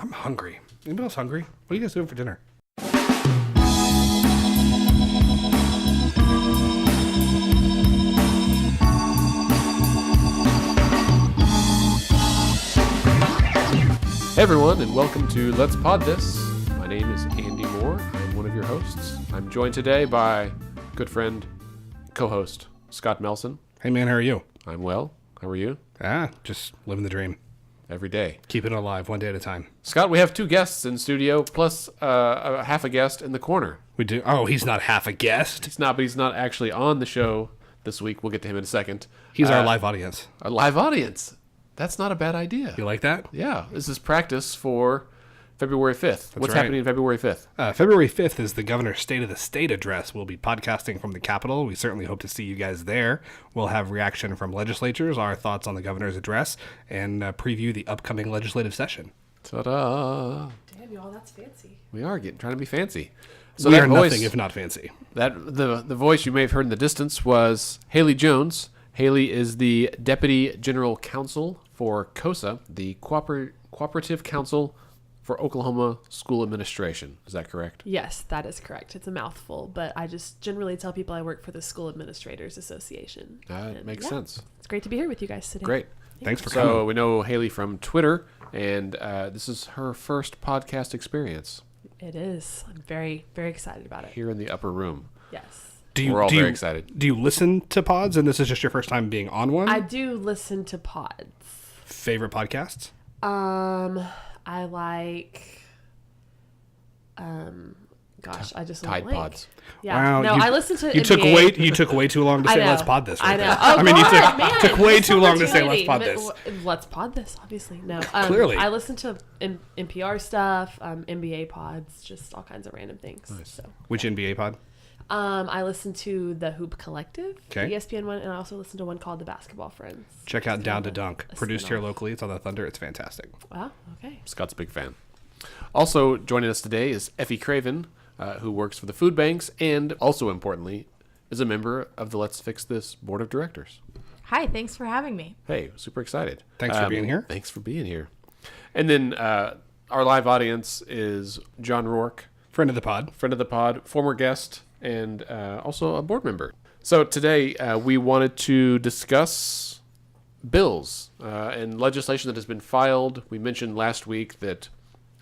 I'm hungry. Anybody else hungry? What are you guys doing for dinner? Hey everyone, and welcome to Let's Pod This. My name is Andy Moore. I'm one of your hosts. I'm joined today by good friend, co-host, Scott Melson. Hey man, how are you? I'm well. How are you? Just living the dream. Every day. Keep it alive, one day at a time. Scott, we have two guests in studio, plus half a guest in the corner. We do. Oh, he's not half a guest. He's not, but he's not actually on the show this week. We'll get to him in a second. He's our live audience. A live audience. That's not a bad idea. You like that? Yeah. This is practice for February 5th. What's happening February 5th? February 5th is the Governor's State of the State address. We'll be podcasting from the Capitol. We certainly hope to see you guys there. We'll have reaction from legislatures, our thoughts on the Governor's address, and preview the upcoming legislative session. Ta-da! Damn, y'all, that's fancy. We are trying to be fancy. So we that are voice, nothing if not fancy. That the voice you may have heard in the distance was Hayley Jones. Hayley is the Deputy General Counsel for CCOSA, the Cooperative Council for Oklahoma School Administration. Is that correct? Yes, that is correct. It's a mouthful, but I just generally tell people I work for the School Administrators Association. That makes sense. It's great to be here with you guys today. Great. Thanks for coming. So we know Hayley from Twitter, and this is her first podcast experience. It is. I'm very, very excited about it. Here in the upper room. Yes. We're all very excited. Do you listen to pods, and this is just your first time being on one? I do listen to pods. Favorite podcasts? I like, I just went Tide blank. Pods. Yeah. Wow, no, I listen to You NBA. took way too long to say let's pod this. Right I know. there. Oh, I mean, God, you took way too long to say let's pod opportunity, this. but let's pod this, obviously. No. Clearly. I listen to NPR stuff, NBA pods, just all kinds of random things. Nice. So. Which NBA pod? I listen to the Hoop Collective, Okay. the ESPN one, and I also listen to one called The Basketball Friends. Check out It's Down kind to of Dunk. a Produced here spin-off. locally. It's on the Thunder. It's fantastic. Wow, okay. Scott's a big fan. Also joining us today is Effie Craven, who works for the food banks and also importantly is a member of the Let's Fix This Board of Directors. Hi, thanks for having me. Hey, super excited. Thanks for being here. Thanks for being here. And then our live audience is John Rourke, Friend of the pod. former guest, and also a board member. So today we wanted to discuss bills and legislation that has been filed. We mentioned last week that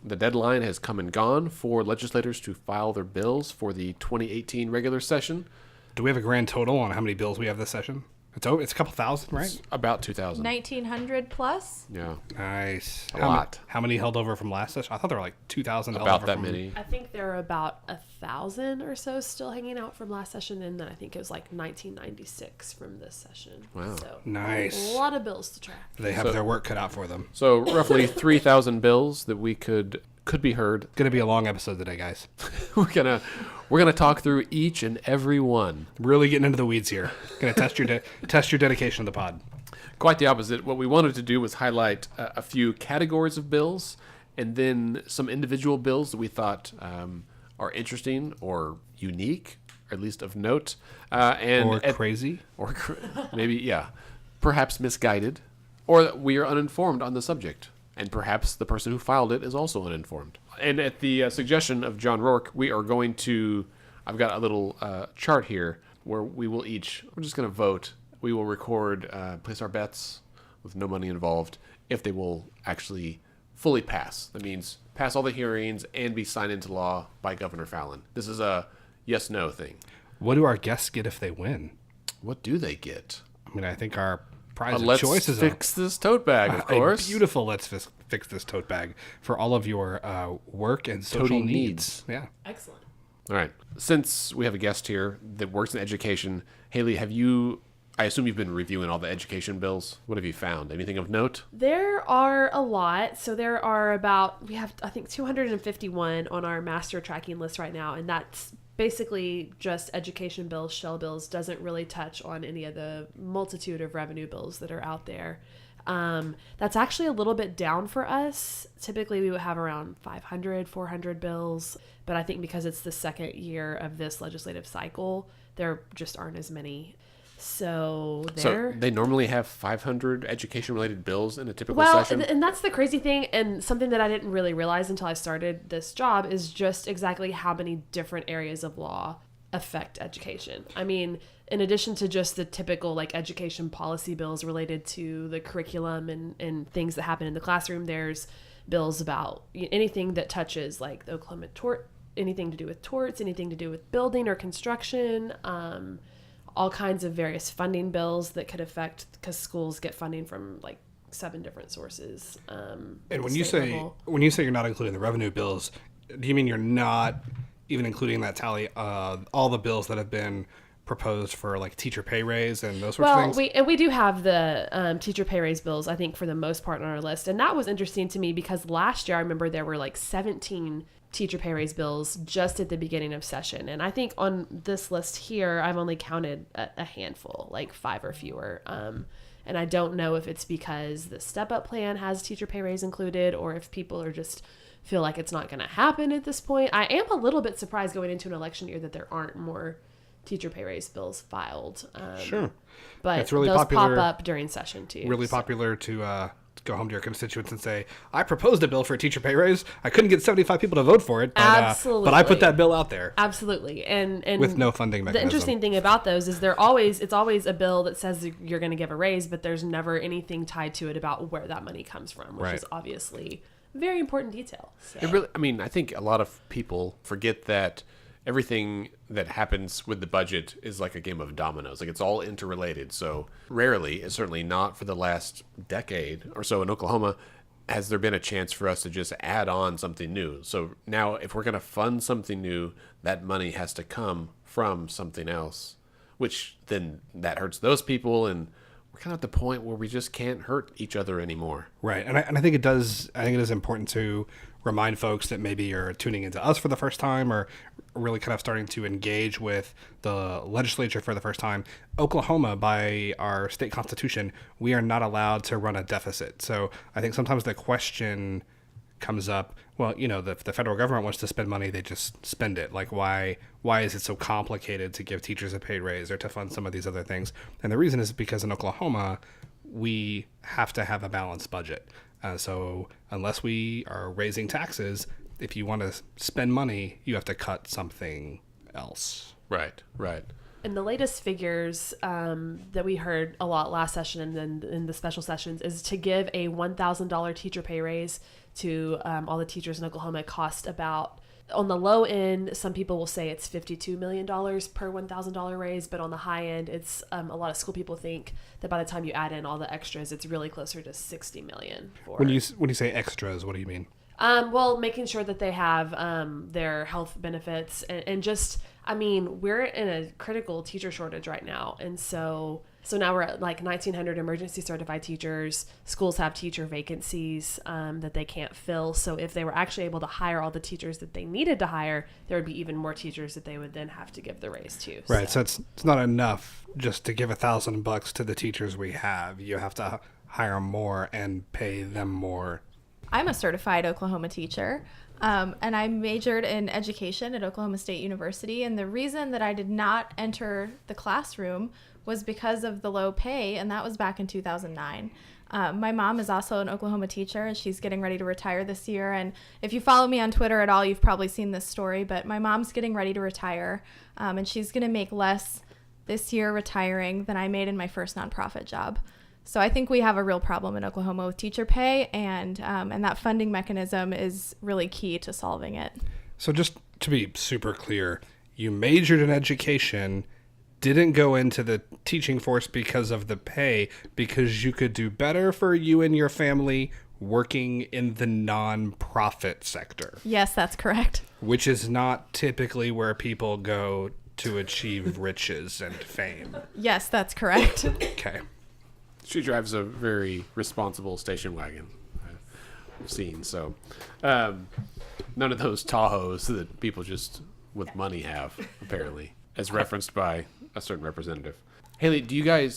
the deadline has come and gone for legislators to file their bills for the 2018 regular session. Do we have a grand total on how many bills we have this session? It's a couple thousand, right? It's about 2,000. 1900 plus? Yeah, Nice. a lot. How many held over from last session? I thought there were like 2,000 held About over that from... many. I think there are about 1,000 or so still hanging out from last session, and then I think it was like 1996 from this session. Wow. So Nice. a lot of bills to track. They have their work cut out for them. So roughly 3,000 bills that we could be heard. Going to be a long episode today, guys. We're gonna talk through each and every one. Really getting into the weeds here. Going to test your dedication to the pod. Quite the opposite. What we wanted to do was highlight a few categories of bills and then some individual bills that we thought are interesting or unique, or at least of note. Crazy. Or maybe, yeah, perhaps misguided, or that we are uninformed on the subject. And perhaps the person who filed it is also uninformed. And at the suggestion of John Rourke, we are going to, I've got a little chart here where we're just going to vote. We will record, place our bets with no money involved if they will actually fully pass. That means pass all the hearings and be signed into law by Governor Fallin. This is a yes-no thing. What do our guests get if they win? What do they get? I mean, I think our prize of Let's choice is fix this tote bag, of course. A beautiful Let's Fix This tote bag for all of your work and social Toting needs. Yeah. Excellent. All right. Since we have a guest here that works in education, Hayley, I assume you've been reviewing all the education bills. What have you found? Anything of note? There are a lot. So there are we have, I think, 251 on our master tracking list right now. And that's basically just education bills, shell bills, doesn't really touch on any of the multitude of revenue bills that are out there. That's actually a little bit down for us. Typically we would have around 500, 400 bills, but I think because it's the second year of this legislative cycle, there just aren't as many. So So they normally have 500 education-related bills in a typical well, session? and that's the crazy thing, and something that I didn't really realize until I started this job is just exactly how many different areas of law affect education. I mean, in addition to just the typical like education policy bills related to the curriculum and things that happen in the classroom, there's bills about anything that touches like the Oklahoma tort, anything to do with torts, anything to do with building or construction, all kinds of various funding bills that could affect, because schools get funding from like 7 different sources. And when you say you're not including the revenue bills, do you mean you're not even including that tally all the bills that have been proposed for like teacher pay raise and those sorts of things? We do have the teacher pay raise bills, I think, for the most part on our list, and that was interesting to me because last year I remember there were like 17 teacher pay raise bills just at the beginning of session, and I think on this list here I've only counted a handful, like 5 or fewer, and I don't know if it's because the step up plan has teacher pay raise included or if people are just feel like it's not going to happen at this point. I am a little bit surprised going into an election year that there aren't more teacher pay raise bills filed. Sure. But it's really those popular, pop up during session too. Really popular to go home to your constituents and say, I proposed a bill for a teacher pay raise. I couldn't get 75 people to vote for it, but I put that bill out there. Absolutely. And with no funding mechanism. The interesting thing about those is it's always a bill that says you're going to give a raise, but there's never anything tied to it about where that money comes from, which is obviously a very important detail. So. It really, I mean, I think a lot of people forget that everything that happens with the budget is like a game of dominoes. Like, it's all interrelated. So rarely, and certainly not for the last decade or so in Oklahoma, has there been a chance for us to just add on something new. So now if we're going to fund something new, that money has to come from something else, which then that hurts those people, and we're kind of at the point where we just can't hurt each other anymore. Right. And I think it does. I think it is important to remind folks that maybe are tuning into us for the first time or really kind of starting to engage with the legislature for the first time. Oklahoma, by our state constitution, we are not allowed to run a deficit. So I think sometimes the question comes up, well, the federal government wants to spend money, they just spend it. Like, why is it so complicated to give teachers a pay raise or to fund some of these other things? And the reason is because in Oklahoma, we have to have a balanced budget. So unless we are raising taxes, if you want to spend money, you have to cut something else. Right. And the latest figures that we heard a lot last session and then in the special sessions is to give a $1,000 teacher pay raise to all the teachers in Oklahoma cost about, on the low end, some people will say it's $52 million per $1,000 raise, but on the high end, it's a lot of school people think that by the time you add in all the extras, it's really closer to $60 million. When you say extras, what do you mean? Well, making sure that they have their health benefits and just, I mean, we're in a critical teacher shortage right now. And so now we're at like 1,900 emergency certified teachers. Schools have teacher vacancies that they can't fill. So if they were actually able to hire all the teachers that they needed to hire, there would be even more teachers that they would then have to give the raise to. Right. So it's not enough just to give $1,000 to the teachers we have. You have to hire more and pay them more. I'm a certified Oklahoma teacher, and I majored in education at Oklahoma State University. And the reason that I did not enter the classroom was because of the low pay, and that was back in 2009. My mom is also an Oklahoma teacher, and she's getting ready to retire this year. And if you follow me on Twitter at all, you've probably seen this story, but my mom's getting ready to retire, and she's going to make less this year retiring than I made in my first nonprofit job. So I think we have a real problem in Oklahoma with teacher pay, and that funding mechanism is really key to solving it. So just to be super clear, you majored in education, didn't go into the teaching force because of the pay, because you could do better for you and your family working in the nonprofit sector. Yes, that's correct. Which is not typically where people go to achieve riches and fame. Yes, that's correct. Okay. She drives a very responsible station wagon, I've seen. So none of those Tahoes that people just with money have, apparently, as referenced by a certain representative. Haley,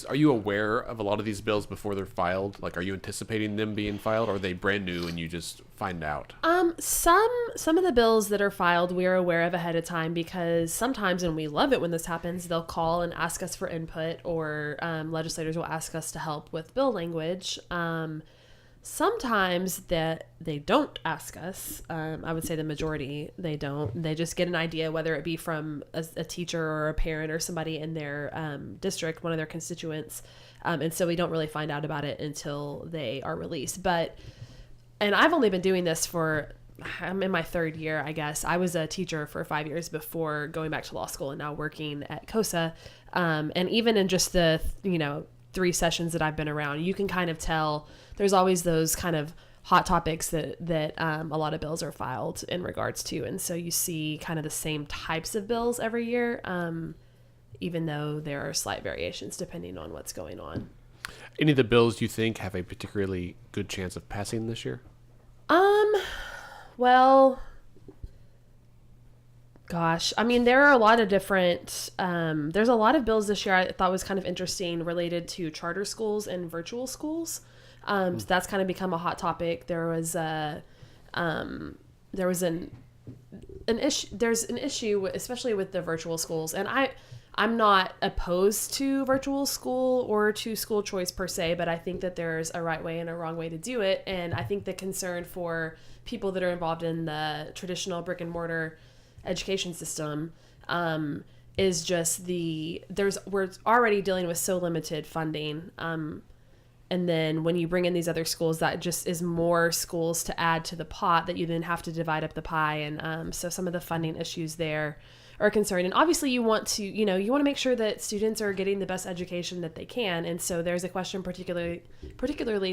are you aware of a lot of these bills before they're filed? Like, are you anticipating them being filed, or are they brand new and you just find out? Some of the bills that are filed we are aware of ahead of time, because sometimes, and we love it when this happens, they'll call and ask us for input, or legislators will ask us to help with bill language. Sometimes that they don't ask us. I would say the majority, they don't. They just get an idea, whether it be from a teacher or a parent or somebody in their district, one of their constituents. And so we don't really find out about it until they are released. And I've only been doing this I'm in my third year, I guess. I was a teacher for 5 years before going back to law school and now working at COSA. And even in just the, 3 sessions that I've been around, you can kind of tell there's always those kind of hot topics that a lot of bills are filed in regards to. And so you see kind of the same types of bills every year, even though there are slight variations depending on what's going on. Any of the bills you think have a particularly good chance of passing this year? Well, gosh, I mean, there are a lot of different, there's a lot of bills this year I thought was kind of interesting related to charter schools and virtual schools. So that's kind of become a hot topic. There's an issue, especially with the virtual schools. And I'm not opposed to virtual school or to school choice per se, but I think that there's a right way and a wrong way to do it. And I think the concern for people that are involved in the traditional brick and mortar education system is just we're already dealing with so limited funding. And then when you bring in these other schools, that just is more schools to add to the pot that you then have to divide up the pie. And so some of the funding issues there are concerned. And obviously you want to make sure that students are getting the best education that they can. And so there's a question particularly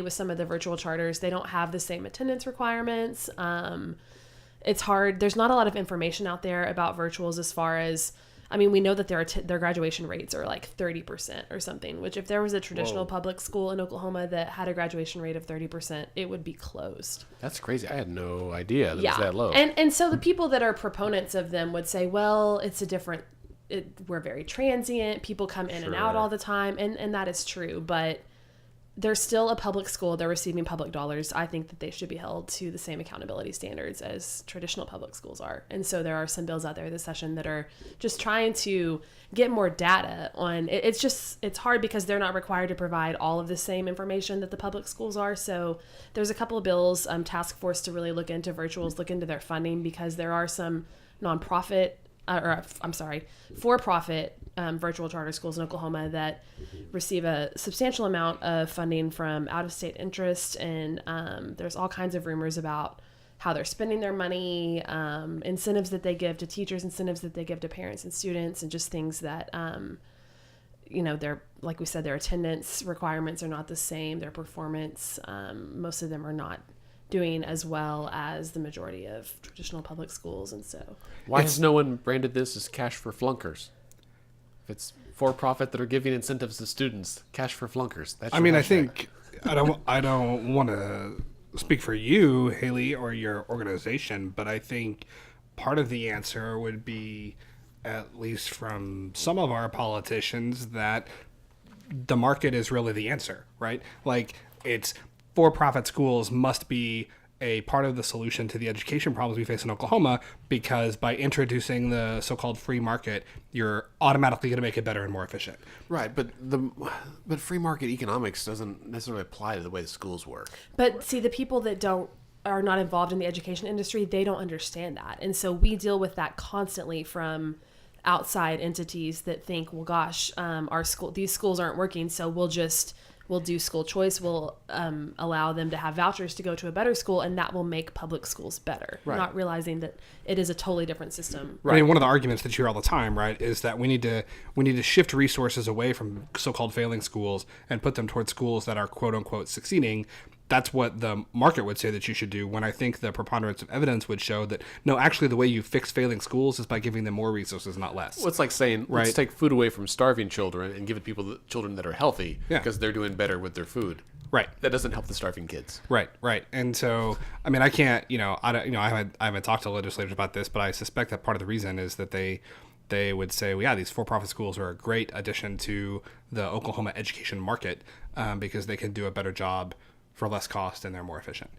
with some of the virtual charters. They don't have the same attendance requirements. It's hard. There's not a lot of information out there about virtuals as far as, we know that their graduation rates are like 30% or something, which if there was a traditional public school in Oklahoma that had a graduation rate of 30%, it would be closed. That's crazy. I had no idea that it was that low. And so the people that are proponents of them would say, well, we're very transient. People come in and out all the time. And that is true, but they're still a public school. They're receiving public dollars. I think that they should be held to the same accountability standards as traditional public schools are. And so there are some bills out there this session that are just trying to get more data on it. It's hard because they're not required to provide all of the same information that the public schools are. So there's a couple of bills, task force to really look into virtuals, look into their funding, because there are some for-profit virtual charter schools in Oklahoma that receive a substantial amount of funding from out-of-state interest, and there's all kinds of rumors about how they're spending their money, incentives that they give to teachers, incentives that they give to parents and students, and just things that, they're, like we said, their attendance requirements are not the same, their performance, most of them are not doing as well as the majority of traditional public schools. And so why has no one branded this as cash for flunkers? If it's for profit that are giving incentives to students, cash for flunkers. That's I think I don't want to speak for you, Haley, or your organization, but I think part of the answer would be, at least from some of our politicians, that the market is really the answer, right? Like, it's for-profit schools must be a part of the solution to the education problems we face in Oklahoma, because by introducing the so-called free market, you're automatically going to make it better and more efficient. Right, but free market economics doesn't necessarily apply to the way the schools work. But see, the people that are not involved in the education industry, they don't understand that. And so we deal with that constantly from outside entities that think, well, gosh, these schools aren't working, so we'll do school choice. We'll allow them to have vouchers to go to a better school, and that will make public schools better. Right. Not realizing that it is a totally different system. Right. I mean, one of the arguments that you hear all the time, right, is that we need to shift resources away from so-called failing schools and put them towards schools that are quote unquote succeeding. That's what the market would say that you should do, when I think the preponderance of evidence would show that, no, actually the way you fix failing schools is by giving them more resources, not less. Well, it's like saying, let's take food away from starving children and give it children that are healthy, because they're doing better with their food. Right. That doesn't help the starving kids. Right. And so, I mean, I can't, I haven't talked to legislators about this, but I suspect that part of the reason is that they they would say, well, yeah, these for-profit schools are a great addition to the Oklahoma education market because they can do a better job for less cost and they're more efficient.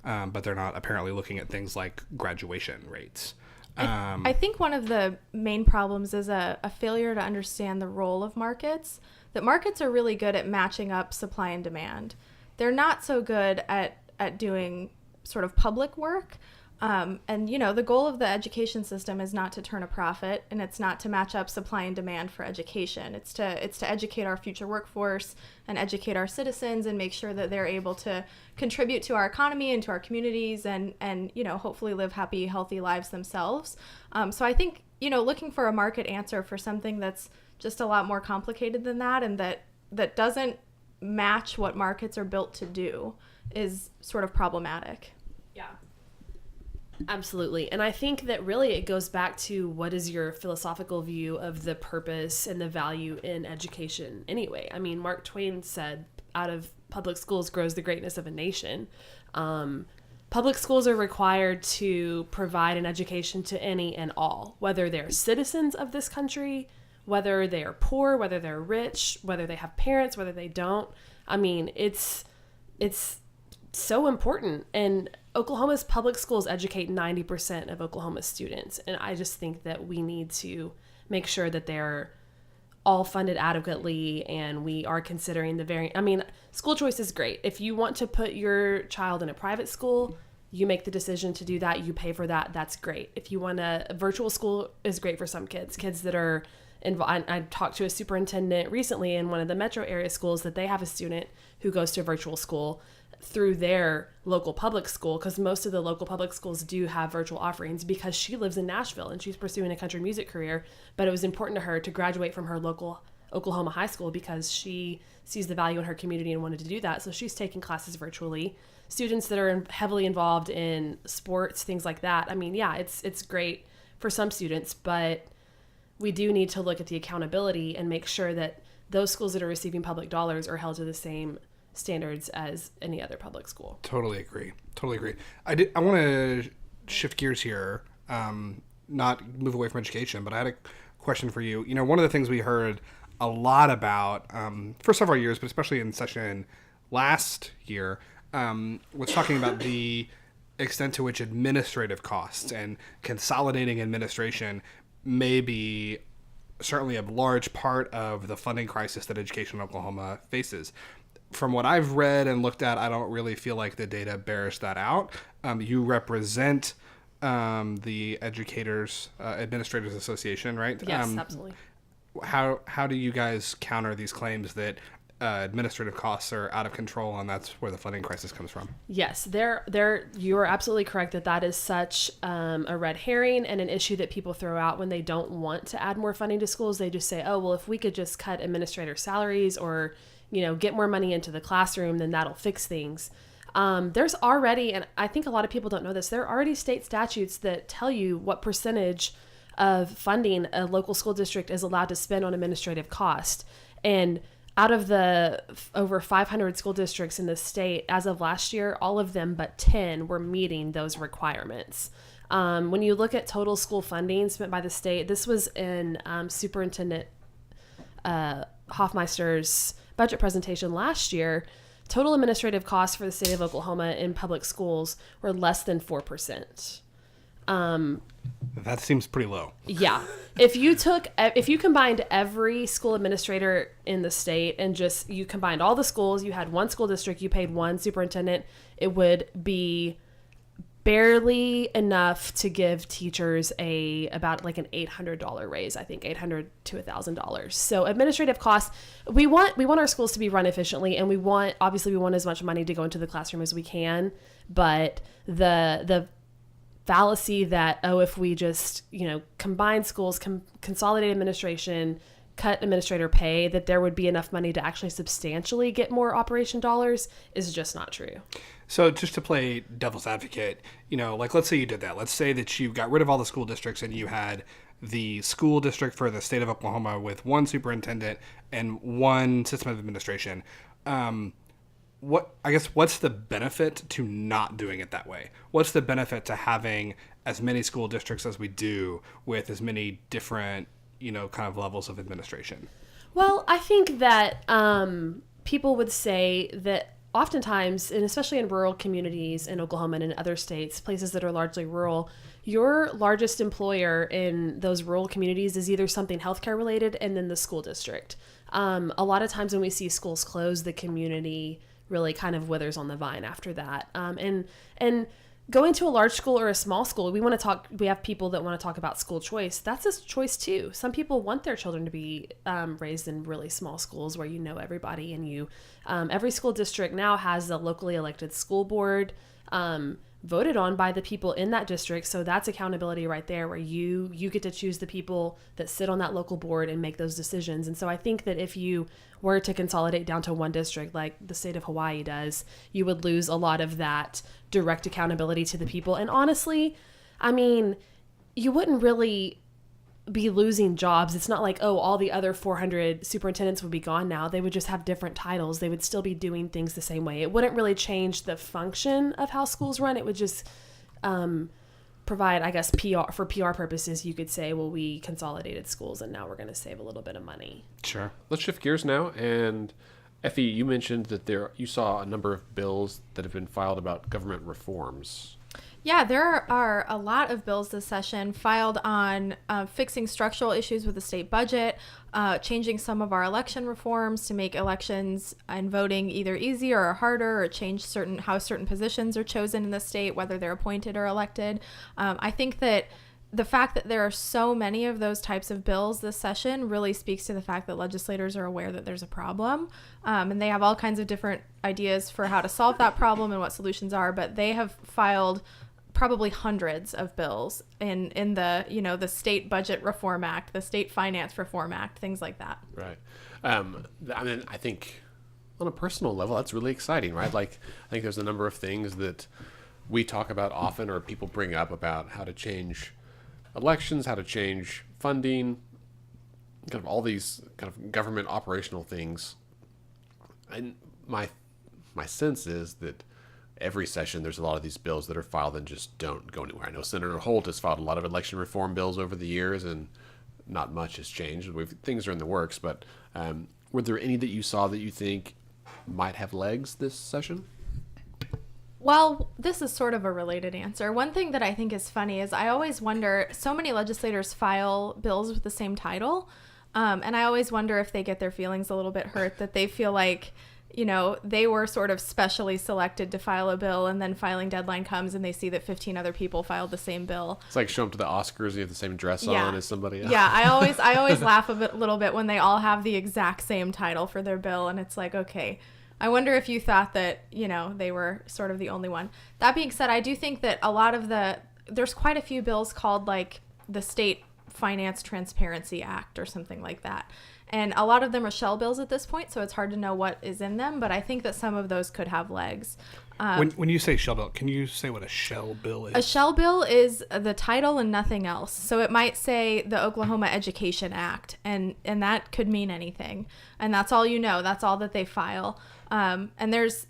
But they're not apparently looking at things like graduation rates. I think one of the main problems is a failure to understand the role of markets. That markets are really good at matching up supply and demand. They're not so good at doing sort of public work. And, you know, the goal of the education system is not to turn a profit, and it's not to match up supply and demand for education. It's to educate our future workforce and educate our citizens and make sure that they're able to contribute to our economy and to our communities and you know, hopefully live happy, healthy lives themselves. So I think, you know, looking for a market answer for something that's just a lot more complicated than that and that doesn't match what markets are built to do is sort of problematic. Yeah. Absolutely. And I think that really it goes back to what is your philosophical view of the purpose and the value in education anyway. I mean, Mark Twain said, out of public schools grows the greatness of a nation. Public schools are required to provide an education to any and all, whether they're citizens of this country, whether they are poor, whether they're rich, whether they have parents, whether they don't. I mean, it's so important. And Oklahoma's public schools educate 90% of Oklahoma's students. And I just think that we need to make sure that they're all funded adequately and we are considering school choice is great. If you want to put your child in a private school, you make the decision to do that, you pay for that, that's great. If you want a virtual school is great for some kids that are involved. I talked to a superintendent recently in one of the metro area schools that they have a student who goes to a virtual school through their local public school, because most of the local public schools do have virtual offerings, because she lives in Nashville and she's pursuing a country music career. But it was important to her to graduate from her local Oklahoma high school because she sees the value in her community and wanted to do that. So she's taking classes virtually. Students that are heavily involved in sports, things like that. I mean, yeah, it's great for some students, but we do need to look at the accountability and make sure that those schools that are receiving public dollars are held to the same standards as any other public school. Totally agree. I want to shift gears here, not move away from education, but I had a question for you. You know, one of the things we heard a lot about for several years, but especially in session last year, was talking about the extent to which administrative costs and consolidating administration may be certainly a large part of the funding crisis that education in Oklahoma faces. From what I've read and looked at, I don't really feel like the data bears that out. You represent the Educators Administrators Association, right? Yes, absolutely. How do you guys counter these claims that administrative costs are out of control and that's where the funding crisis comes from? Yes, you are absolutely correct that is such a red herring and an issue that people throw out when they don't want to add more funding to schools. They just say, oh, well, if we could just cut administrator salaries or get more money into the classroom, then that'll fix things. There's already, and I think a lot of people don't know this, there are already state statutes that tell you what percentage of funding a local school district is allowed to spend on administrative cost. And out of the over 500 school districts in the state, as of last year, all of them but 10 were meeting those requirements. When you look at total school funding spent by the state, this was in Superintendent Hoffmeister's budget presentation last year. Total administrative costs for the state of Oklahoma in public schools were less than 4%. That seems pretty low. Yeah. If you combined every school administrator in the state and just you combined all the schools, you had one school district, you paid one superintendent, it would be barely enough to give teachers about like an $800 raise, I think $800 to $1,000. So administrative costs, we want our schools to be run efficiently, and we want as much money to go into the classroom as we can. But the fallacy that, if we just combine schools, consolidate administration, cut administrator pay, that there would be enough money to actually substantially get more operation dollars is just not true. So just to play devil's advocate, let's say you did that. Let's say that you got rid of all the school districts and you had the school district for the state of Oklahoma with one superintendent and one system of administration. What's the benefit to not doing it that way? What's the benefit to having as many school districts as we do with as many different kind of levels of administration? Well, I think that people would say that oftentimes, and especially in rural communities in Oklahoma and in other states, places that are largely rural, your largest employer in those rural communities is either something healthcare related and then the school district. A lot of times when we see schools close, the community really kind of withers on the vine after that. And going to a large school or a small school, we have people that want to talk about school choice. That's a choice too. Some people want their children to be raised in really small schools where you know everybody, and every school district now has a locally elected school board voted on by the people in that district. So that's accountability right there, where you get to choose the people that sit on that local board and make those decisions. And so I think that if you were to consolidate down to one district like the state of Hawaii does, you would lose a lot of that direct accountability to the people. And honestly, I mean, you wouldn't really be losing jobs. It's not like, oh, all the other 400 superintendents would be gone now. They would just have different titles. They would still be doing things the same way. It wouldn't really change the function of how schools run. It would just provide, I guess, for PR purposes. You could say, well, we consolidated schools and now we're going to save a little bit of money. Sure. Let's shift gears now. And Effie, you mentioned that you saw a number of bills that have been filed about government reforms. Yeah, there are a lot of bills this session filed on fixing structural issues with the state budget, changing some of our election reforms to make elections and voting either easier or harder, or change how certain positions are chosen in the state, whether they're appointed or elected. I think that the fact that there are so many of those types of bills this session really speaks to the fact that legislators are aware that there's a problem, and they have all kinds of different ideas for how to solve that problem and what solutions are, but they have filed probably hundreds of bills in the the State Budget Reform Act, the State Finance Reform Act, things like that. Right. I mean, I think on a personal level, that's really exciting, right? Like, I think there's a number of things that we talk about often, or people bring up about how to change elections, how to change funding, kind of all these kind of government operational things. And my sense is that every session there's a lot of these bills that are filed and just don't go anywhere. I know Senator Holt has filed a lot of election reform bills over the years, and not much has changed. Things are in the works, but were there any that you saw that you think might have legs this session? Well, this is sort of a related answer. One thing that I think is funny is I always wonder, so many legislators file bills with the same title, and I always wonder if they get their feelings a little bit hurt, that they feel like they were sort of specially selected to file a bill, and then filing deadline comes and they see that 15 other people filed the same bill. It's like show up to the Oscars and you have the same dress on as somebody else. Yeah, I always laugh a little bit when they all have the exact same title for their bill, and it's like, okay, I wonder if you thought that, they were sort of the only one. That being said, I do think that there's quite a few bills called like the State Finance Transparency Act or something like that. And a lot of them are shell bills at this point, so it's hard to know what is in them, but I think that some of those could have legs. When you say shell bill, can you say what a shell bill is? A shell bill is the title and nothing else. So it might say the Oklahoma Education Act, and that could mean anything. And that's all that's all that they file. And there's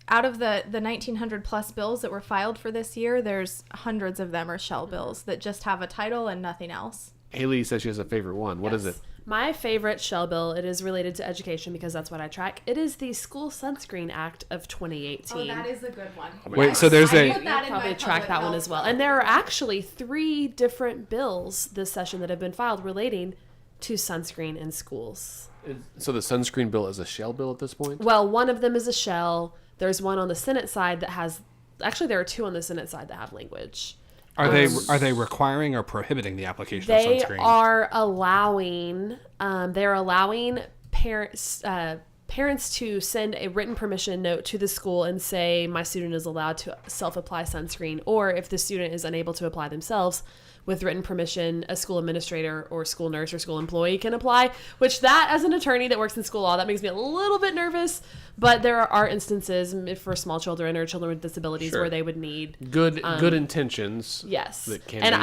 out of the 1,900 plus bills that were filed for this year, there's hundreds of them are shell bills that just have a title and nothing else. Hayley says she has a favorite one. What is it? My favorite shell bill, it is related to education because that's what I track. It is the School Sunscreen Act of 2018. Oh, that is a good one. Wait, so there's You'll probably track that one as well. And there are actually 3 different bills this session that have been filed relating to sunscreen in schools. So the sunscreen bill is a shell bill at this point? Well, one of them is a shell. There's one on the Senate side that has... Actually, there are 2 on the Senate side that have language. Are they requiring or prohibiting the application of sunscreen? They are allowing parents to send a written permission note to the school and say my student is allowed to self-apply sunscreen, or if the student is unable to apply themselves, with written permission, a school administrator or school nurse or school employee can apply, which that, as an attorney that works in school law, that makes me a little bit nervous. But there are instances for small children or children with disabilities where they would need good intentions. Yes. That can and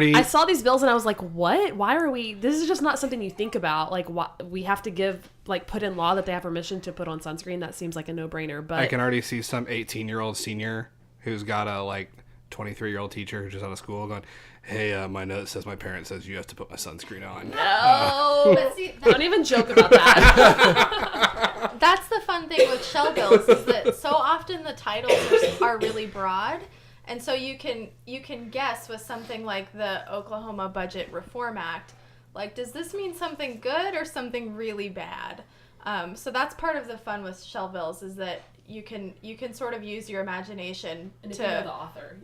be I saw these bills and I was like, what? Why are we, this is just not something you think about. Like, why, we have to put in law that they have permission to put on sunscreen. That seems like a no-brainer. But I can already see some 18-year-old senior who's got to 23-year-old teacher who's just out of school going, hey, my note says my parent says you have to put my sunscreen on. No. But see, Don't even joke about that. that's the fun thing with shell bills is that so often the titles are really broad, and so you can guess with something like the Oklahoma Budget Reform Act, like, does this mean something good or something really bad? So that's part of the fun with shell bills is that you can sort of use your imagination And if to you know the author.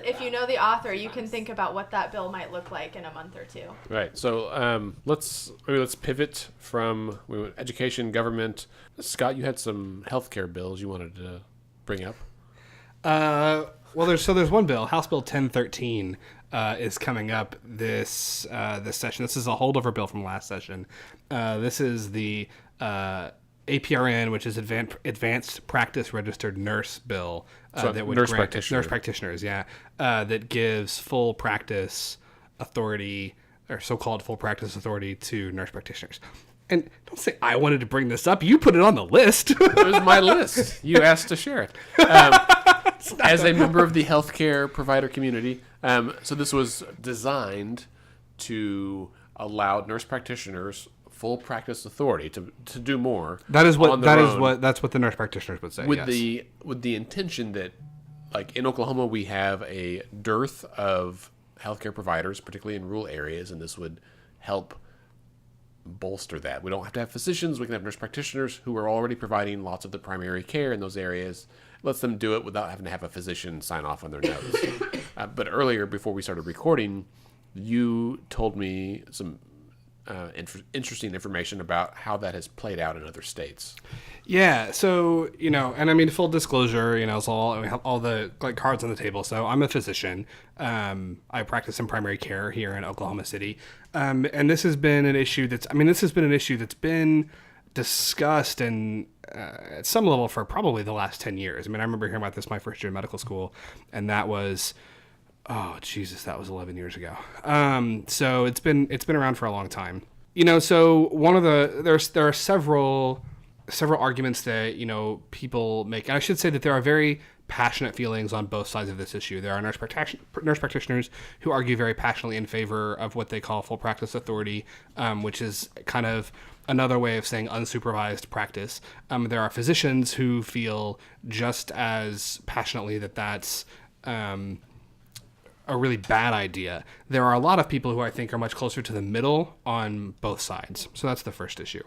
if you know the author, you can think about what that bill might look like in a month or two. Right. So let's pivot from education, government. Scott, you had some healthcare bills you wanted to bring up. Well, there's one bill, House Bill 1013, is coming up this session. This is a holdover bill from last session. This is the APRN, which is Advanced Practice Registered Nurse Bill, So that would nurse grant practitioner. nurse practitioners, that gives full practice authority or so-called full practice authority to nurse practitioners. And don't say I wanted to bring this up. You put it on the list. It was my list. You asked to share it. As a member of the healthcare provider community, so this was designed to allow nurse practitioners full practice authority to do more. That's what the nurse practitioners would say. With yes. the intention that, like in Oklahoma, we have a dearth of healthcare providers, particularly in rural areas, and this would help bolster that. We don't have to have physicians. We can have nurse practitioners who are already providing lots of the primary care in those areas. Lets them do it without having to have a physician sign off on their notes. But earlier, before we started recording, you told me some interesting information about how that has played out in other states. Yeah, so, and I mean, full disclosure, so we have all the cards on the table. So I'm a physician. I practice in primary care here in Oklahoma City. And this has been an issue that's been discussed and at some level for probably the last 10 years. I mean, I remember hearing about this my first year in medical school, and that was, oh, Jesus, that was 11 years ago. So it's been around for a long time. So one of there are several arguments that, people make. And I should say that there are very passionate feelings on both sides of this issue. There are nurse practitioners who argue very passionately in favor of what they call full practice authority, which is kind of another way of saying unsupervised practice. There are physicians who feel just as passionately that that's a really bad idea. There are a lot of people who I think are much closer to the middle on both sides. So that's the first issue.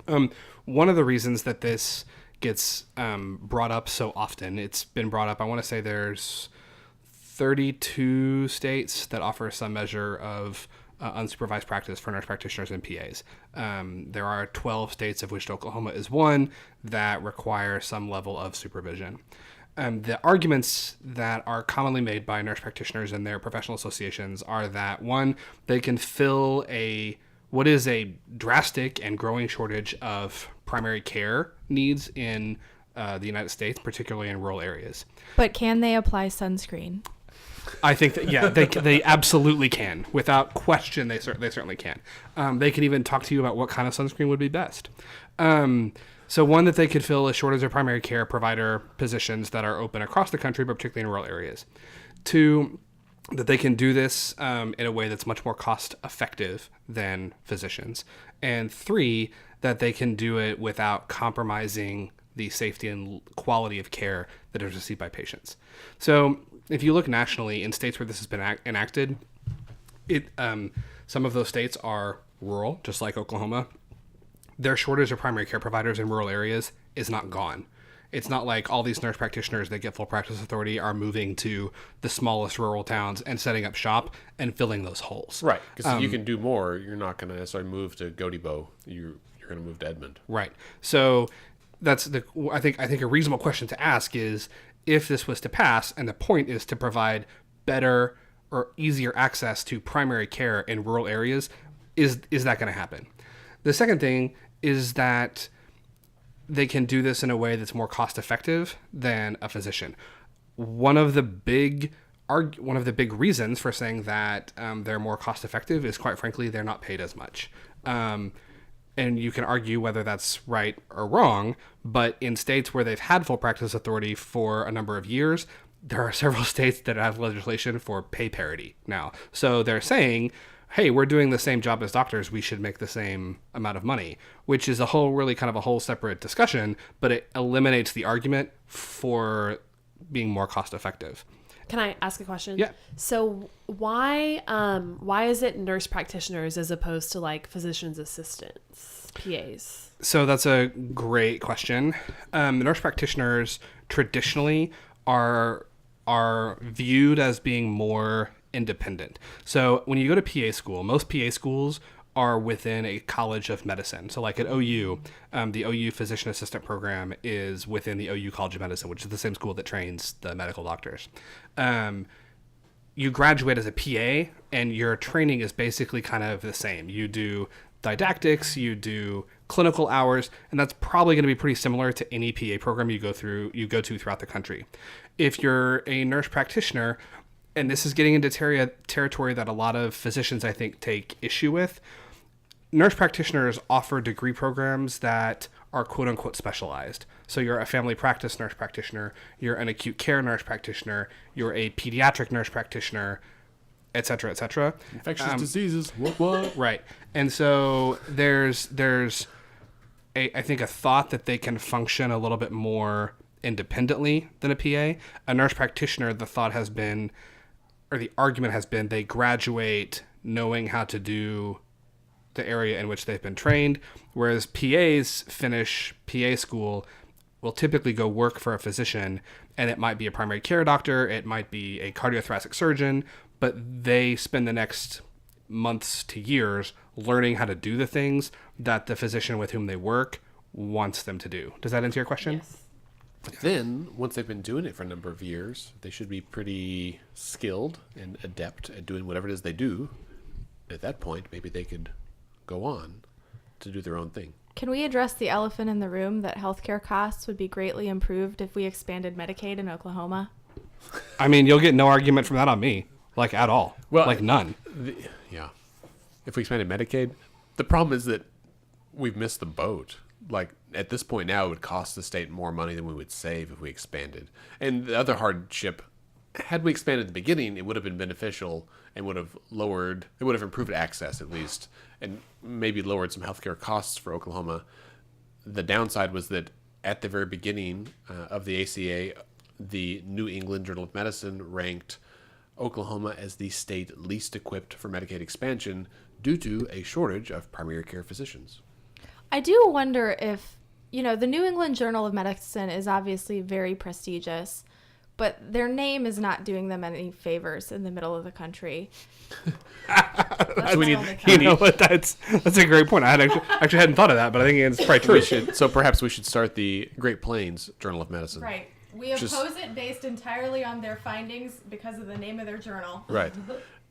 One of the reasons that this gets brought up so often, it's been brought up, I want to say there's 32 states that offer some measure of unsupervised practice for nurse practitioners and PAs. There are 12 states, of which Oklahoma is one, that require some level of supervision. The arguments that are commonly made by nurse practitioners and their professional associations are that, one, they can fill what is a drastic and growing shortage of primary care needs in the United States, particularly in rural areas. But can they apply sunscreen? I think that, yeah, they absolutely can. Without question, they certainly can. They can even talk to you about what kind of sunscreen would be best. So one, that they could fill a shortage of primary care provider positions that are open across the country, but particularly in rural areas. Two, that they can do this in a way that's much more cost effective than physicians. And three, that they can do it without compromising the safety and quality of care that is received by patients. So if you look nationally in states where this has been enacted, some of those states are rural, just like Oklahoma. Their shortage of primary care providers in rural areas is not gone. It's not like all these nurse practitioners that get full practice authority are moving to the smallest rural towns and setting up shop and filling those holes. Right, because you can do more. You're not going to necessarily move to Godibo. You're going to move to Edmond. Right. So that's I think a reasonable question to ask is, if this was to pass, and the point is to provide better or easier access to primary care in rural areas, is that going to happen? The second thing is that they can do this in a way that's more cost effective than a physician. One of the big reasons for saying that they're more cost effective is, quite frankly, they're not paid as much. And you can argue whether that's right or wrong, but in states where they've had full practice authority for a number of years, there are several states that have legislation for pay parity now. So they're saying, hey, we're doing the same job as doctors, we should make the same amount of money, which is a whole separate discussion, but it eliminates the argument for being more cost effective. Can I ask a question? Yeah. So why is it nurse practitioners as opposed to like physician's assistants, PAs? So that's a great question. Nurse practitioners traditionally are viewed as being more independent. So when you go to PA school, most PA schools are within a college of medicine. So like at OU, the OU physician assistant program is within the OU College of Medicine, which is the same school that trains the medical doctors. You graduate as a PA and your training is basically kind of the same. You do didactics, you do clinical hours, and that's probably going to be pretty similar to any PA program you go to throughout the country. If you're a nurse practitioner, and this is getting into territory that a lot of physicians, I think, take issue with, nurse practitioners offer degree programs that are quote unquote specialized. So you're a family practice nurse practitioner, you're an acute care nurse practitioner, you're a pediatric nurse practitioner, et cetera, et cetera. Infectious diseases. What? Right. And so there's I think a thought that they can function a little bit more independently than a PA. A nurse practitioner, the thought has been, or the argument has been, they graduate knowing how to do the area in which they've been trained, whereas PAs finish PA school, will typically go work for a physician, and it might be a primary care doctor, it might be a cardiothoracic surgeon, but they spend the next months to years learning how to do the things that the physician with whom they work wants them to do. Does that answer your question? Yes. Then, once they've been doing it for a number of years, they should be pretty skilled and adept at doing whatever it is they do. At that point, maybe they could go on to do their own thing. Can we address the elephant in the room that healthcare costs would be greatly improved if we expanded Medicaid in Oklahoma? I mean, you'll get no argument from that on me, like at all. Well, like none. Yeah. If we expanded Medicaid, the problem is that we've missed the boat. Like, at this point now, it would cost the state more money than we would save if we expanded. And the other hardship, had we expanded at the beginning, it would have been beneficial and would have improved access at least, and maybe lowered some healthcare costs for Oklahoma. The downside was that at the very beginning of the ACA, the New England Journal of Medicine ranked Oklahoma as the state least equipped for Medicaid expansion due to a shortage of primary care physicians. I do wonder if, the New England Journal of Medicine is obviously very prestigious, but their name is not doing them any favors in the middle of the country. That's You know what? That's a great point. I actually hadn't thought of that, but I think it's probably true. So perhaps we should start the Great Plains Journal of Medicine. Right. We oppose it based entirely on their findings because of the name of their journal. Right.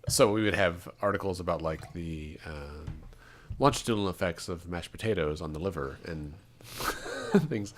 So we would have articles about like the longitudinal effects of mashed potatoes on the liver and things.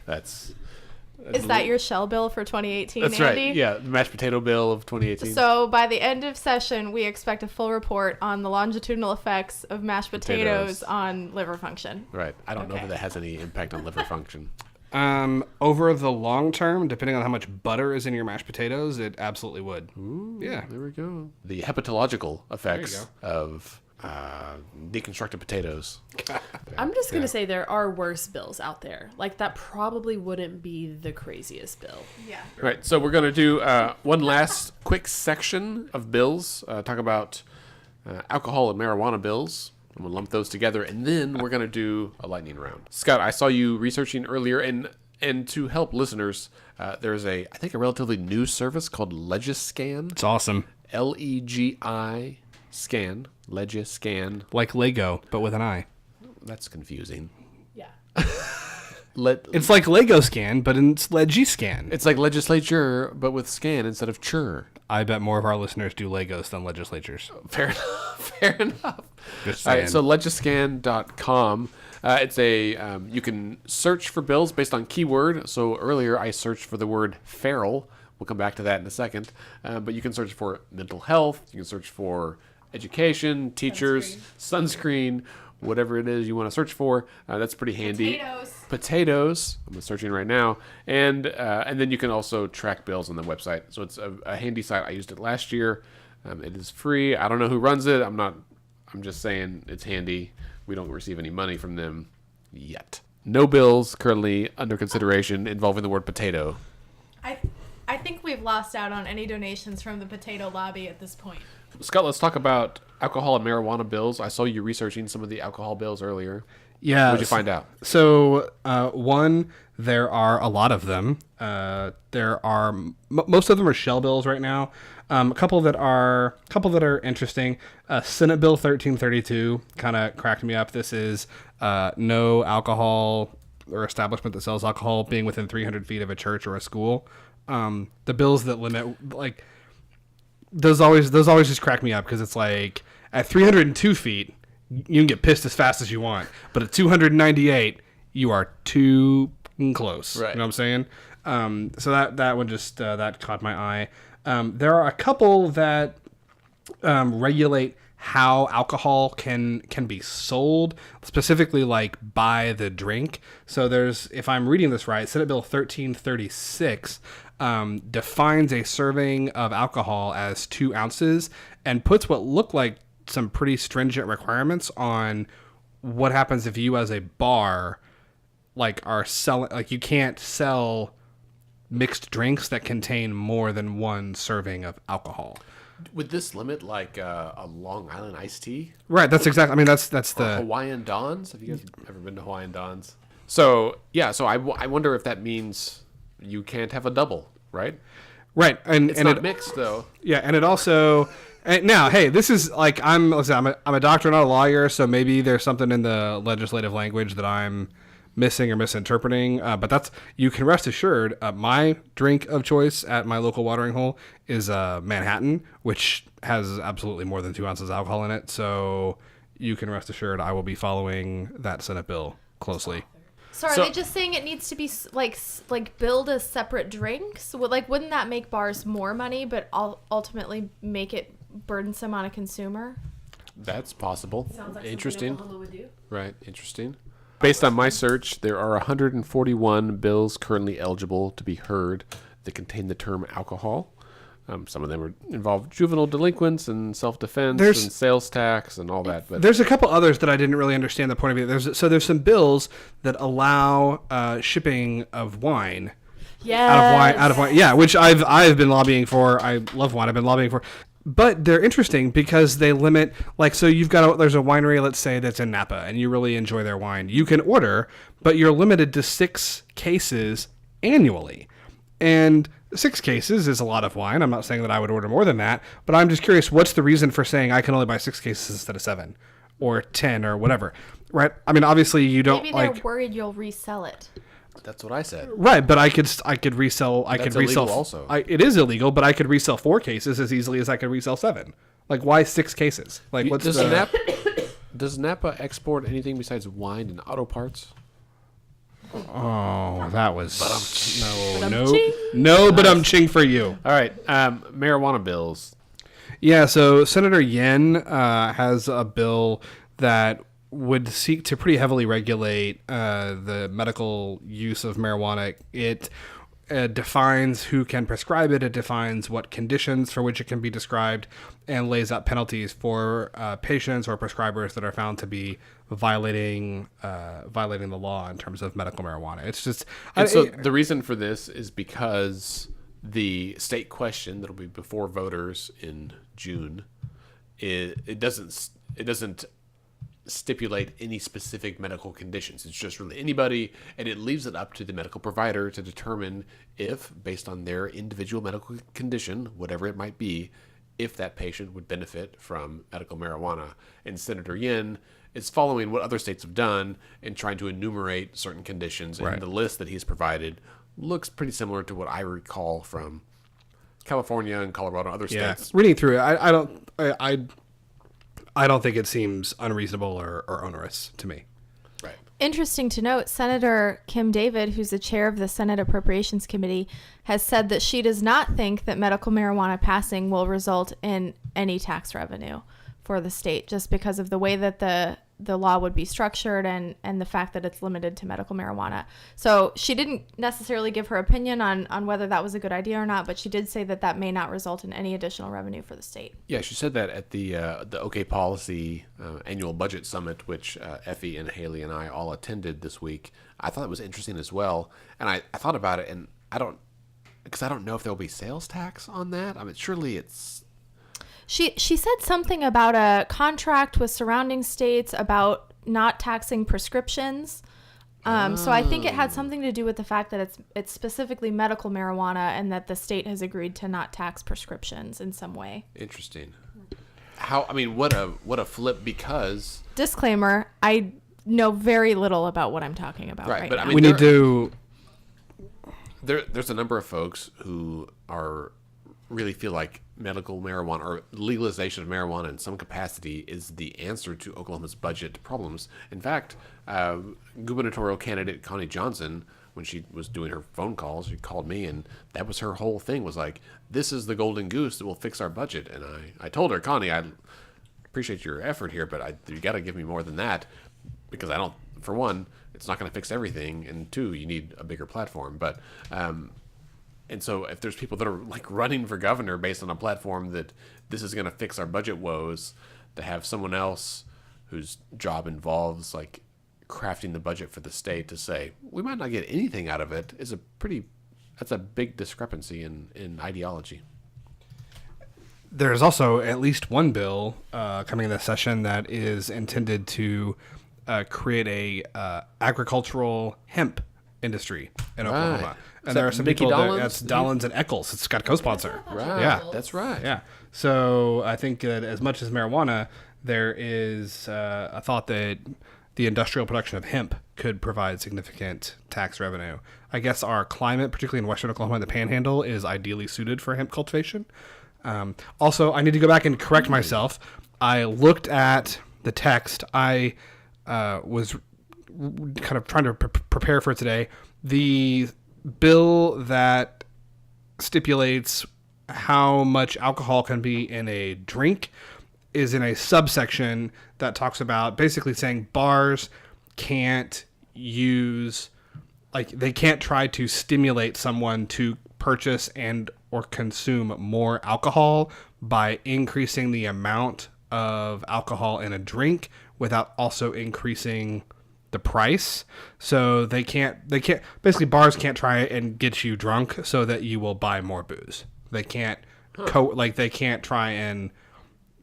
Is that your shell bill for 2018, That's Andy? right. Yeah, the mashed potato bill of 2018. So by the end of session, we expect a full report on the longitudinal effects of mashed potatoes on liver function. Right. I don't know if that has any impact on liver function. Over the long term, depending on how much butter is in your mashed potatoes, it absolutely would. Ooh, yeah. There we go. The hepatological effects of deconstructed potatoes. I'm just going to say there are worse bills out there. Like, that probably wouldn't be the craziest bill. Yeah. Right. So we're going to do one last quick section of bills, talk about alcohol and marijuana bills. I'm going to lump those together, and then we're going to do a lightning round. Scott, I saw you researching earlier, and to help listeners, there's I think a relatively new service called Legiscan. It's awesome. Legi scan. Legiscan. Like Lego, but with an I. That's confusing. Yeah. It's like Lego Scan, but it's Legiscan. It's like legislature, but with scan instead of chur. I bet more of our listeners do Legos than legislatures. Fair enough. Fair enough. Just All saying. right, so legiscan.com. It's you can search for bills based on keyword. So earlier I searched for the word feral. We'll come back to that in a second. But you can search for mental health. You can search for education, teachers, sunscreen, whatever it is you want to search for. That's pretty handy. Potatoes. potatoes. I'm searching right now, and then you can also track bills on the website. So it's a handy site. I used it last year. It is free. I don't know who runs it. I'm just saying it's handy. We don't receive any money from them yet. No bills currently under consideration involving the word potato. I think we've lost out on any donations from the potato lobby at this point. Scott, let's talk about alcohol and marijuana bills. I saw you researching some of the alcohol bills earlier. Yeah. What did you find out? So, one, there are a lot of them. Most of them are shell bills right now. A couple that are interesting. Senate Bill 1332 kind of cracked me up. This is no alcohol or establishment that sells alcohol being within 300 feet of a church or a school. The bills that limit, like, those always just crack me up, because it's like at 302 feet you can get pissed as fast as you want, but at 298 you are too close. Right. You know what I'm saying? So that one just that caught my eye. There are a couple that regulate how alcohol can be sold, specifically like by the drink. So there's, if I'm reading this right, Senate Bill 1336 defines a serving of alcohol as 2 ounces and puts what look like some pretty stringent requirements on what happens if you as a bar are selling, like, you can't sell mixed drinks that contain more than 1 serving of alcohol. Would this limit like a Long Island iced tea? Right. That's exactly. I mean, that's the Hawaiian Dons. Have you guys ever been to Hawaiian Dons? So yeah. So I wonder if that means you can't have a double, right? Right. And it's not mixed though. Yeah, and it also. And now, hey, this is like I'm a doctor, not a lawyer, so maybe there's something in the legislative language that I'm missing or misinterpreting, but you can rest assured, my drink of choice at my local watering hole is Manhattan, which has absolutely more than 2 ounces of alcohol in it. So you can rest assured I will be following that Senate bill closely. So are they just saying it needs to be like billed as separate drinks? Wouldn't that make bars more money, but ultimately make it burdensome on a consumer? That's possible. Sounds like interesting. Oklahoma would do. Right. Interesting. Based on my search, there are 141 bills currently eligible to be heard that contain the term alcohol. Some of them involve juvenile delinquents and self-defense and sales tax and all that. But there's a couple others that I didn't really understand the point of view. There's some bills that allow shipping of wine. Yes. Out of wine. Yeah, which I've been lobbying for. I love wine. I've been lobbying for. But they're interesting because they limit, like, so there's a winery, let's say, that's in Napa, and you really enjoy their wine. You can order, but you're limited to 6 cases annually. And 6 cases is a lot of wine. I'm not saying that I would order more than that, but I'm just curious, what's the reason for saying I can only buy 6 cases instead of 7 or 10 or whatever, right? I mean, obviously you don't Maybe they're worried you'll resell it. that's what I said. Right, but I could resell. That's illegal also. It is illegal, but I could resell 4 cases as easily as I could resell 7. Like, why 6 cases? Like, what's Does Napa export anything besides wine and auto parts? Oh, that was no, but I'm ching for you. All right, marijuana bills. Yeah, so Senator Yen has a bill that would seek to pretty heavily regulate the medical use of marijuana. It defines who can prescribe it. It defines what conditions for which it can be prescribed, and lays out penalties for patients or prescribers that are found to be violating the law in terms of medical marijuana. It's just the reason for this is because the state question that'll be before voters in June, it doesn't stipulate any specific medical conditions. It's just really anybody, and it leaves it up to the medical provider to determine if, based on their individual medical condition, whatever it might be, if that patient would benefit from medical marijuana. And Senator Yen is following what other states have done and trying to enumerate certain conditions. Right. And the list that he's provided looks pretty similar to what I recall from California and Colorado and other states. Reading through it, I don't think it seems unreasonable or onerous to me. Right. Interesting to note, Senator Kim David, who's the chair of the Senate Appropriations Committee, has said that she does not think that medical marijuana passing will result in any tax revenue for the state, just because of the way that the the law would be structured and the fact that it's limited to medical marijuana. So she didn't necessarily give her opinion on whether that was a good idea or not, but she did say that may not result in any additional revenue for the state. Yeah, she said that at the OK Policy annual budget summit, which Effie and Hayley and I all attended this week. I thought it was interesting as well. And I thought about it, and I don't know if there'll be sales tax on that. I mean, surely it's... She said something about a contract with surrounding states about not taxing prescriptions. So I think it had something to do with the fact that it's specifically medical marijuana and that the state has agreed to not tax prescriptions in some way. Interesting. What a flip, because... Disclaimer, I know very little about what I'm talking about right but now. I mean, we need to... There's a number of folks who really feel like medical marijuana or legalization of marijuana in some capacity is the answer to Oklahoma's budget problems. In fact, gubernatorial candidate Connie Johnson, when she was doing her phone calls, she called me, and that was her whole thing, was like, this is the golden goose that will fix our budget. And I told her, Connie, I appreciate your effort here, but you got to give me more than that, because I don't, for one, it's not going to fix everything, and two, you need a bigger platform. But and so if there's people that are like running for governor based on a platform that this is going to fix our budget woes, to have someone else whose job involves like crafting the budget for the state to say we might not get anything out of it that's a big discrepancy in ideology. There's also at least one bill coming in this session that is intended to create a agricultural hemp industry in Oklahoma. Right. And there are some Mickey people Dolenz? that's Dolenz and Eccles. It's got a co-sponsor. Right. Yeah. That's right. Yeah. So I think that as much as marijuana, there is a thought that the industrial production of hemp could provide significant tax revenue. I guess our climate, particularly in western Oklahoma and the Panhandle, is ideally suited for hemp cultivation. Also, I need to go back and correct myself. I looked at the text. I was kind of trying to prepare for today. The bill that stipulates how much alcohol can be in a drink is in a subsection that talks about basically saying bars can't use, like, they can't try to stimulate someone to purchase and or consume more alcohol by increasing the amount of alcohol in a drink without also increasing the price. So they can't basically, bars can't try and get you drunk so that you will buy more booze. They can't they can't try and,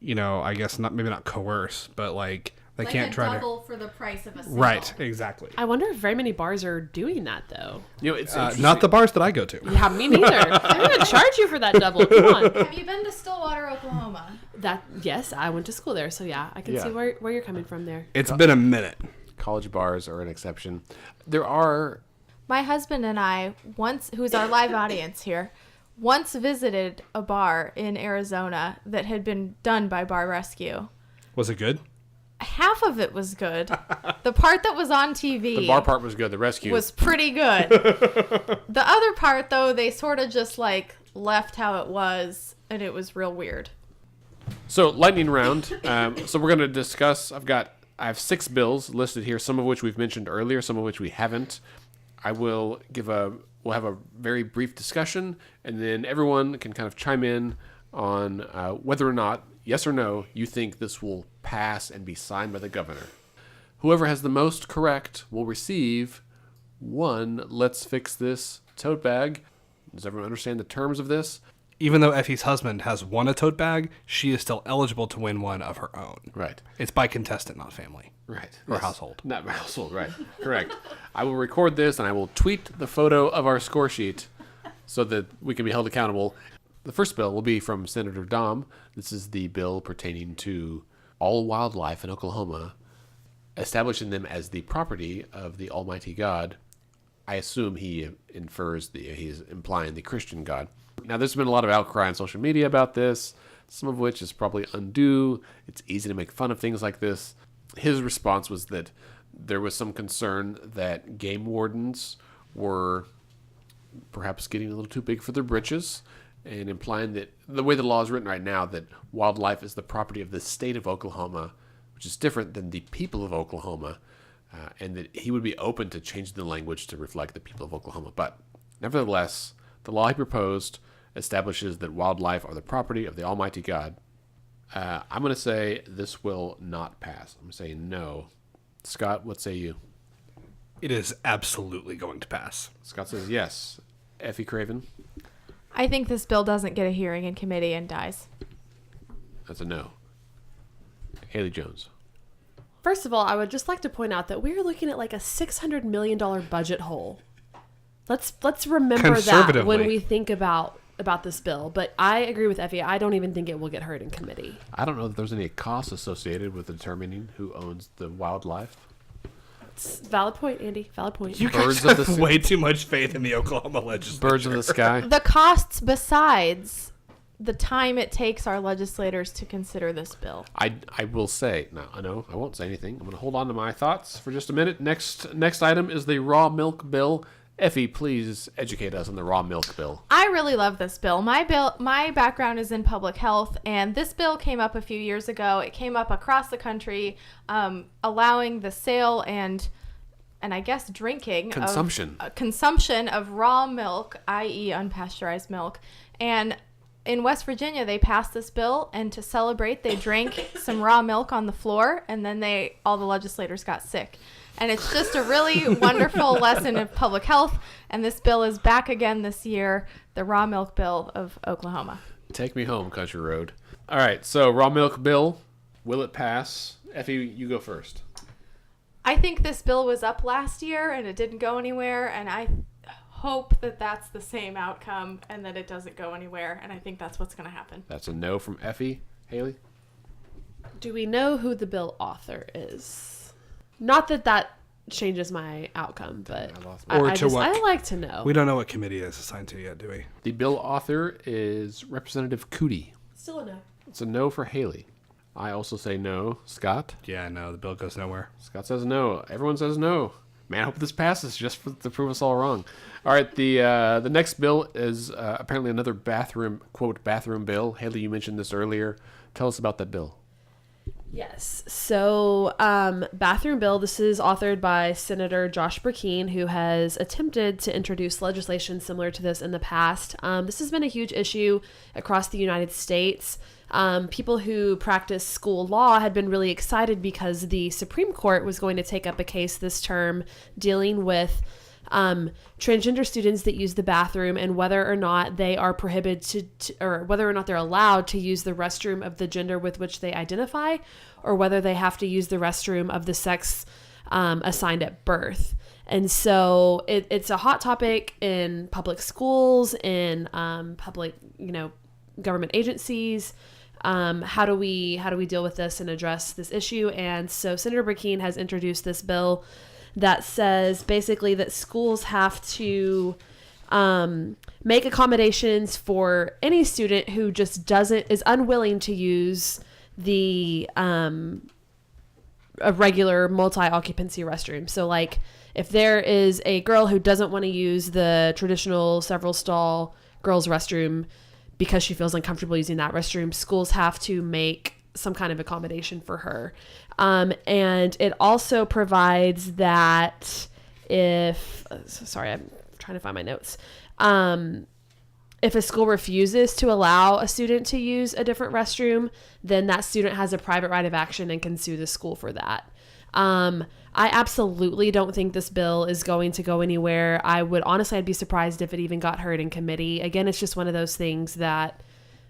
I guess maybe not coerce, but like they can't try double for the price of a single. Right, exactly. I wonder if very many bars are doing that, though. It's not the bars that I go to. Yeah, me neither. They're going to charge you for that double. Come on. Have you been to Stillwater, Oklahoma? Yes, I went to school there, so yeah, I can see where you're coming from there. It's been a minute. College bars are an exception. There are... My husband and I, who's our live audience here, once visited a bar in Arizona that had been done by Bar Rescue. Was it good? Half of it was good. The part that was on TV... The bar part was good. The rescue... was pretty good. The other part, though, they sort of just, left how it was, and it was real weird. So, lightning round. So we're going to discuss... I have 6 bills listed here, some of which we've mentioned earlier, some of which we haven't. We'll have a very brief discussion, and then everyone can kind of chime in on whether or not, yes or no, you think this will pass and be signed by the governor. Whoever has the most correct will receive one Let's Fix This tote bag. Does everyone understand the terms of this? Even though Effie's husband has won a tote bag, she is still eligible to win one of her own. Right. It's by contestant, not family. Right. Or household. Not household, right. Correct. I will record this and I will tweet the photo of our score sheet so that we can be held accountable. The first bill will be from Senator Dom. This is the bill pertaining to all wildlife in Oklahoma, establishing them as the property of the Almighty God. I assume he infers he's implying the Christian God. Now, there's been a lot of outcry on social media about this, some of which is probably undue. It's easy to make fun of things like this. His response was that there was some concern that game wardens were perhaps getting a little too big for their britches, and implying that the way the law is written right now, that wildlife is the property of the state of Oklahoma, which is different than the people of Oklahoma, and that he would be open to changing the language to reflect the people of Oklahoma. But nevertheless, the law he proposed establishes that wildlife are the property of the Almighty God. I'm going to say this will not pass. I'm going to say no. Scott, what say you? It is absolutely going to pass. Scott says yes. Effie Craven? I think this bill doesn't get a hearing in committee and dies. That's a no. Hayley Jones? First of all, I would just like to point out that we're looking at like a $600 million budget hole. Let's remember that when we think about this bill. But I agree with Effie. I don't even think it will get heard in committee. I don't know that there's any costs associated with determining who owns the wildlife. It's valid point, Andy. Valid point. You guys have way too much faith in the Oklahoma legislature. Birds of the sky. The costs besides the time it takes our legislators to consider this bill. I will say, no, I won't say anything. I'm going to hold on to my thoughts for just a minute. Next item is the raw milk bill. Effie, please educate us on the raw milk bill. I really love this bill. My background is in public health, and this bill came up a few years ago. It came up across the country, allowing the sale and I guess drinking consumption of raw milk, i.e. unpasteurized milk. And in West Virginia, they passed this bill, and to celebrate, they drank some raw milk on the floor, and then all the legislators got sick. And it's just a really wonderful lesson of public health. And this bill is back again this year, the raw milk bill of Oklahoma. Take me home, country road. All right, so raw milk bill, will it pass? Effie, you go first. I think this bill was up last year and it didn't go anywhere. And I hope that that's the same outcome and that it doesn't go anywhere. And I think that's what's going to happen. That's a no from Effie. Hayley? Do we know who the bill author is? Not that changes my outcome, but I like to know. We don't know what committee it's assigned to yet, do we? The bill author is Representative Cootie. Still a no. It's a no for Hayley. I also say no. Scott? Yeah, no, the bill goes nowhere. Scott says no. Everyone says no. Man, I hope this passes just to prove us all wrong. All right, the next bill is apparently another bathroom bill. Hayley, you mentioned this earlier. Tell us about that bill. Yes. So, bathroom bill, this is authored by Senator Josh Burkeen, who has attempted to introduce legislation similar to this in the past. This has been a huge issue across the United States. People who practice school law had been really excited because the Supreme Court was going to take up a case this term dealing with transgender students that use the bathroom and whether or not they are prohibited or whether or not they're allowed to use the restroom of the gender with which they identify, or whether they have to use the restroom of the sex assigned at birth. And so it's a hot topic in public schools, in public, government agencies. How do we deal with this and address this issue? And so Senator Burkeen has introduced this bill that says basically that schools have to make accommodations for any student who just is unwilling to use the a regular multi-occupancy restroom. So like if there is a girl who doesn't want to use the traditional several stall girls restroom because she feels uncomfortable using that restroom, schools have to make some kind of accommodation for her. And it also provides that I'm trying to find my notes. If a school refuses to allow a student to use a different restroom, then that student has a private right of action and can sue the school for that. I absolutely don't think this bill is going to go anywhere. I'd be surprised if it even got heard in committee. Again, it's just one of those things that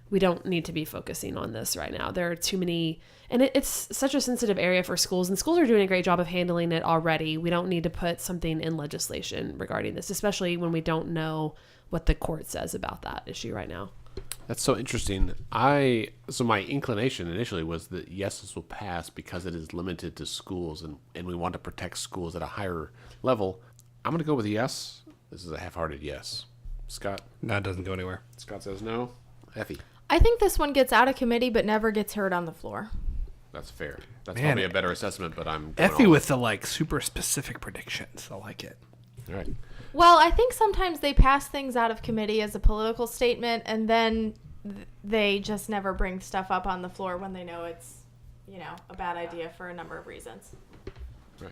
we don't need to be focusing on this right now. There are too many, and it's such a sensitive area for schools, and schools are doing a great job of handling it already. We don't need to put something in legislation regarding this, especially when we don't know what the court says about that issue right now. That's so interesting. So my inclination initially was that yes, this will pass because it is limited to schools and we want to protect schools at a higher level. I'm going to go with yes. This is a half-hearted yes. Scott? No, it doesn't go anywhere. Scott says no. Effie? I think this one gets out of committee but never gets heard on the floor. That's fair. That's probably a better assessment, but I'm Effie with the super specific predictions. I like it. All right. Well, I think sometimes they pass things out of committee as a political statement, and then they just never bring stuff up on the floor when they know it's a bad idea for a number of reasons. Right.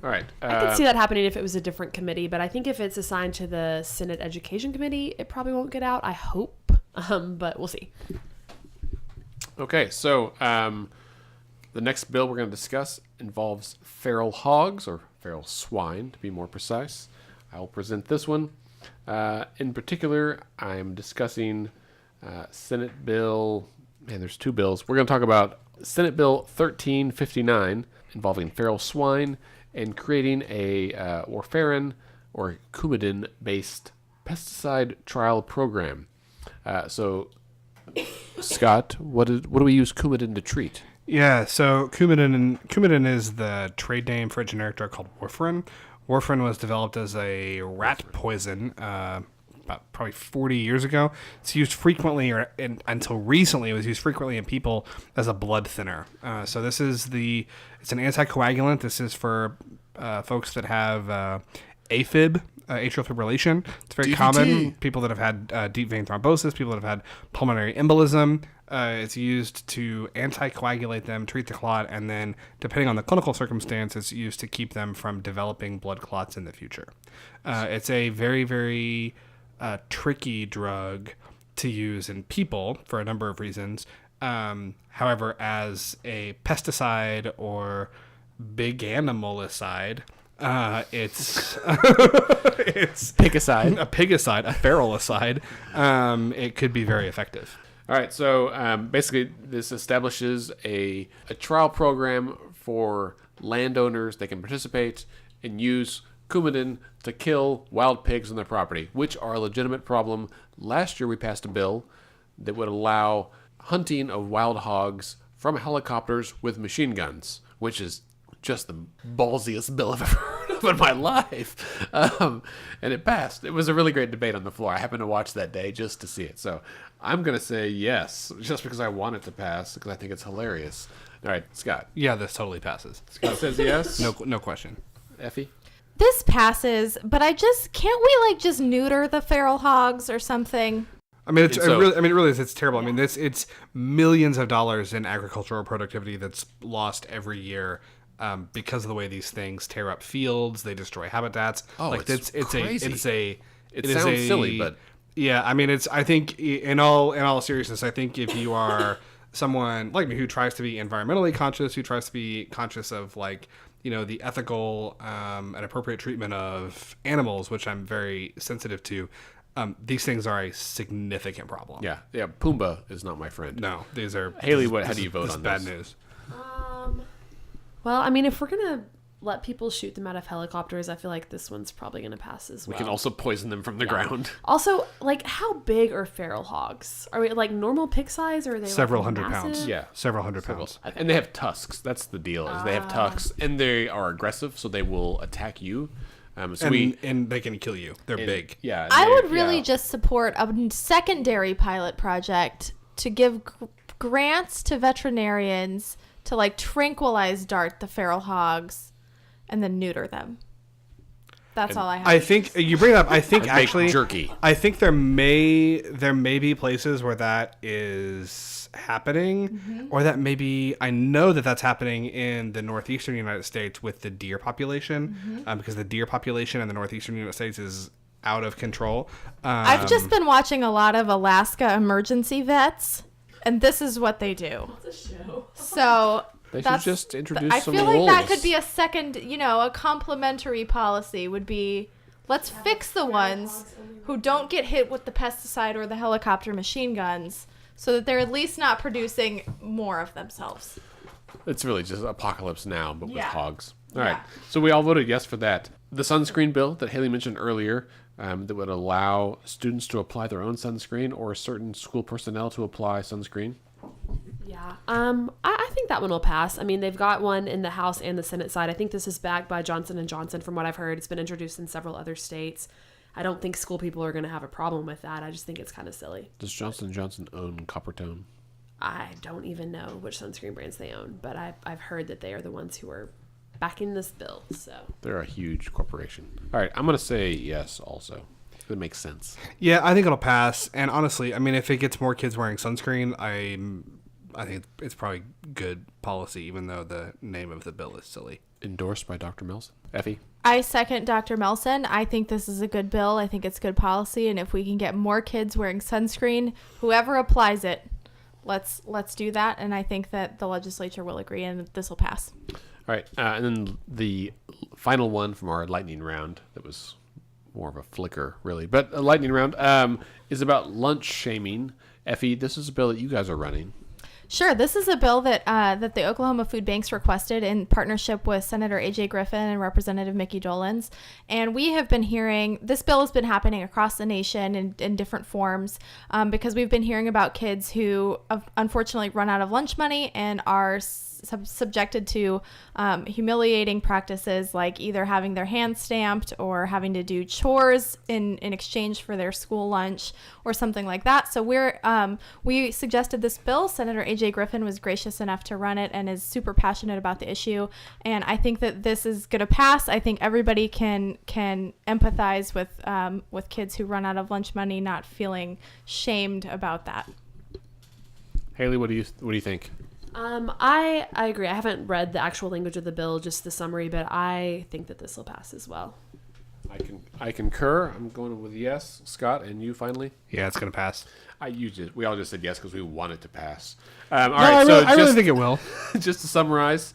All right. I could see that happening if it was a different committee, but I think if it's assigned to the Senate Education Committee, it probably won't get out. I hope, but we'll see. Okay, so the next bill we're going to discuss involves feral hogs, or feral swine, to be more precise. I will present this one. In particular, I'm discussing Senate Bill... Man, there's two bills. We're going to talk about Senate Bill 1359, involving feral swine, and creating a warfarin or coumadin-based pesticide trial program. So, Scott, what do we use coumadin to treat? Yeah, so coumadin is the trade name for a generic drug called warfarin. Warfarin was developed as a rat poison about probably 40 years ago. It's used frequently, until recently, it was used frequently in people as a blood thinner. So it's an anticoagulant. This is for folks that have AFib, atrial fibrillation. It's very DVT. common. People that have had deep vein thrombosis, people that have had pulmonary embolism. It's used to anticoagulate them, treat the clot, and then, depending on the clinical circumstance, it's used to keep them from developing blood clots in the future. It's a very, very tricky drug to use in people for a number of reasons. However, as a pesticide or big animalicide, it's Pigicide. a pigicide, a feralicide. It could be very effective. All right, so basically this establishes a trial program for landowners. They can participate and use coumadin to kill wild pigs on their property, which are a legitimate problem. Last year we passed a bill that would allow hunting of wild hogs from helicopters with machine guns, which is just the ballsiest bill I've ever heard of in my life. And it passed. It was a really great debate on the floor. I happened to watch that day just to see it. So I'm going to say yes, just because I want it to pass, because I think it's hilarious. All right, Scott. Yeah, this totally passes. Scott says yes. No question. Effie? This passes, but can't we just neuter the feral hogs or something? I mean, it really is. It's terrible. I mean, it's millions of dollars in agricultural productivity that's lost every year because of the way these things tear up fields. They destroy habitats. Oh, it's crazy. It sounds silly, but yeah. I mean, I think in all seriousness, I think if you are someone like me who tries to be environmentally conscious, who tries to be conscious of the ethical and appropriate treatment of animals, which I'm very sensitive to. These things are a significant problem. Yeah. Pumbaa is not my friend. No, these are Haley. How do you vote on bad this? news. Well, I mean, if we're gonna let people shoot them out of helicopters, I feel like this one's probably gonna pass as well. We can also poison them from the ground. Also, how big are feral hogs? Are we normal pig size, or are they Several hundred massive? pounds? Yeah. Several hundred pounds. Okay. And they have tusks. That's the deal. Is they have tusks, and they are aggressive, so they will attack you. And they can kill you. They're big. Yeah. I would really just support a secondary pilot project to give grants to veterinarians to tranquilize dart the feral hogs and then neuter them. That's all I have. I think you bring it up. I think actually jerky. I think there may be places where that is happening, or that maybe I know that that's happening in the northeastern United States with the deer population, because the deer population in the northeastern United States is out of control. I've just been watching a lot of Alaska emergency vets, and this is what they do. It's a show. So They should just introduce some I feel wolves. like that could be a second, a complementary policy would be, let's fix the ones who don't get hit with the pesticide or the helicopter machine guns, so that they're at least not producing more of themselves. It's really just Apocalypse Now, but with Yeah. hogs. All right. So we all voted yes for that. The sunscreen bill that Haley mentioned earlier, that would allow students to apply their own sunscreen or certain school personnel to apply sunscreen. Yeah. I think that one will pass. I mean, they've got one in the House and the Senate side. I think this is backed by Johnson & Johnson from what I've heard. It's been introduced in several other states. I don't think school people are going to have a problem with that. I just think it's kind of silly. Does Johnson & Johnson own Coppertone? I don't even know which sunscreen brands they own, but I've heard that they are the ones who are backing this bill. So They're a huge corporation. All right. I'm going to say yes also. That makes sense. Yeah, I think it'll pass. And honestly, I mean, if it gets more kids wearing sunscreen, I'm I think it's probably good policy, even though the name of the bill is silly. Endorsed by Dr. Melson. Effie? I second Dr. Melson. I think this is a good bill. I think it's good policy. And if we can get more kids wearing sunscreen, whoever applies it, let's do that. And I think that the legislature will agree and this will pass. All right. And then the final one from our lightning round that was more of a flicker, really. But a lightning round is about lunch shaming. Effie, this is a bill that you guys are running. Sure. This is a bill that that the Oklahoma Food Banks requested in partnership with Senator A.J. Griffin and Representative Mickey Dolans. And we have been hearing, this bill has been happening across the nation in different forms because we've been hearing about kids who unfortunately run out of lunch money and are subjected to humiliating practices like either having their hands stamped or having to do chores in exchange for their school lunch or something like that. So we suggested this bill. Senator A.J. Griffin was gracious enough to run it and is super passionate about the issue. And I think that this is going to pass. I think everybody can empathize with kids who run out of lunch money not feeling shamed about that. Haley, what do you think? I agree. I haven't read the actual language of the bill, just the summary, but I think that this will pass as well. I concur. I'm going with yes. Scott, and you finally? Yeah, it's going to pass. We all just said yes because we want it to pass. I really think it will. Just to summarize,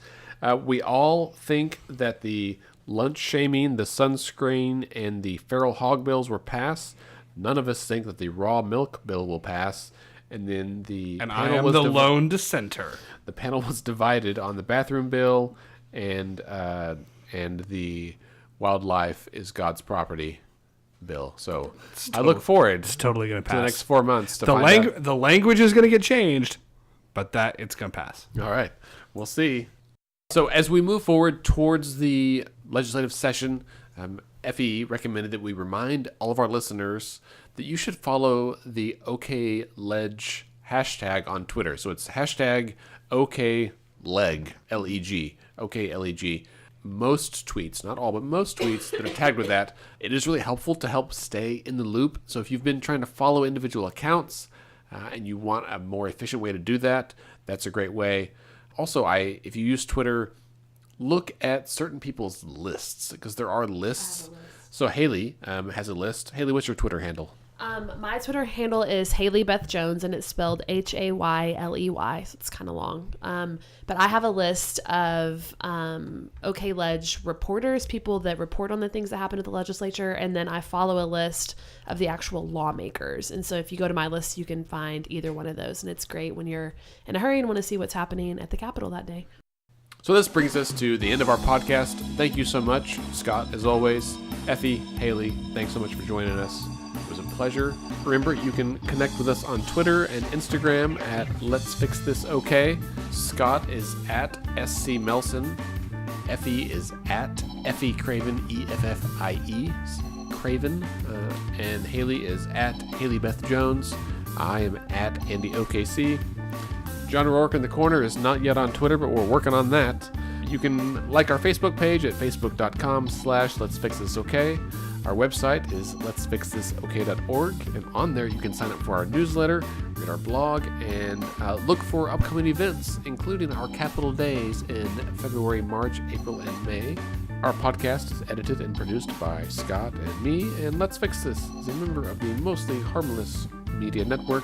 we all think that the lunch shaming, the sunscreen, and the feral hog bills will pass. None of us think that the raw milk bill will pass. And then I am the lone dissenter. The panel was divided on the bathroom bill and the wildlife is God's property bill. So I look forward. It's totally going to pass. To the next 4 months. The language is going to get changed, but it's going to pass. All right, we'll see. So as we move forward towards the legislative session, Effie recommended that we remind all of our listeners that you should follow the OKLeg hashtag on Twitter. So it's hashtag OKLeg, L-E-G, OKLEG. Most tweets, not all, but most tweets that are tagged with that, it is really helpful to help stay in the loop. So if you've been trying to follow individual accounts and you want a more efficient way to do that, that's a great way. Also, if you use Twitter, look at certain people's lists because there are lists. So Hayley has a list. Hayley, what's your Twitter handle? My Twitter handle is Hayley Beth Jones, and it's spelled Hayley, so it's kind of long. But I have a list of OKLeg reporters, people that report on the things that happen at the legislature, and then I follow a list of the actual lawmakers. And so if you go to my list, you can find either one of those, and it's great when you're in a hurry and want to see what's happening at the Capitol that day. So this brings us to the end of our podcast. Thank you so much, Scott, as always. Effie, Hayley, thanks so much for joining us. It was a pleasure. Remember, you can connect with us on Twitter and Instagram at Let's Fix This OK. Scott is at SC Melson. Effie is at Effie Craven, E-F-F-I-E, Craven. And Hayley is at Hayley Beth Jones. I am at Andy OKC. John O'Rourke in the corner is not yet on Twitter, but we're working on that. You can like our Facebook page at facebook.com/letsfixthisok. Our website is letsfixthisok.org, and on there you can sign up for our newsletter, read our blog, and look for upcoming events, including our Capitol Days in February, March, April, and May. Our podcast is edited and produced by Scott and me, and Let's Fix This is a member of the Mostly Harmless Media Network.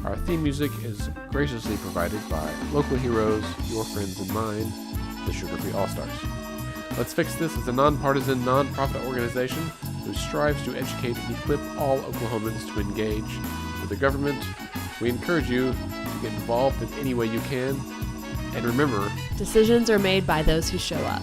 Our theme music is graciously provided by local heroes, your friends and mine, the Sugar Free All-Stars. Let's Fix This is a nonpartisan, nonprofit organization who strives to educate and equip all Oklahomans to engage with the government. We encourage you to get involved in any way you can. And remember, decisions are made by those who show up.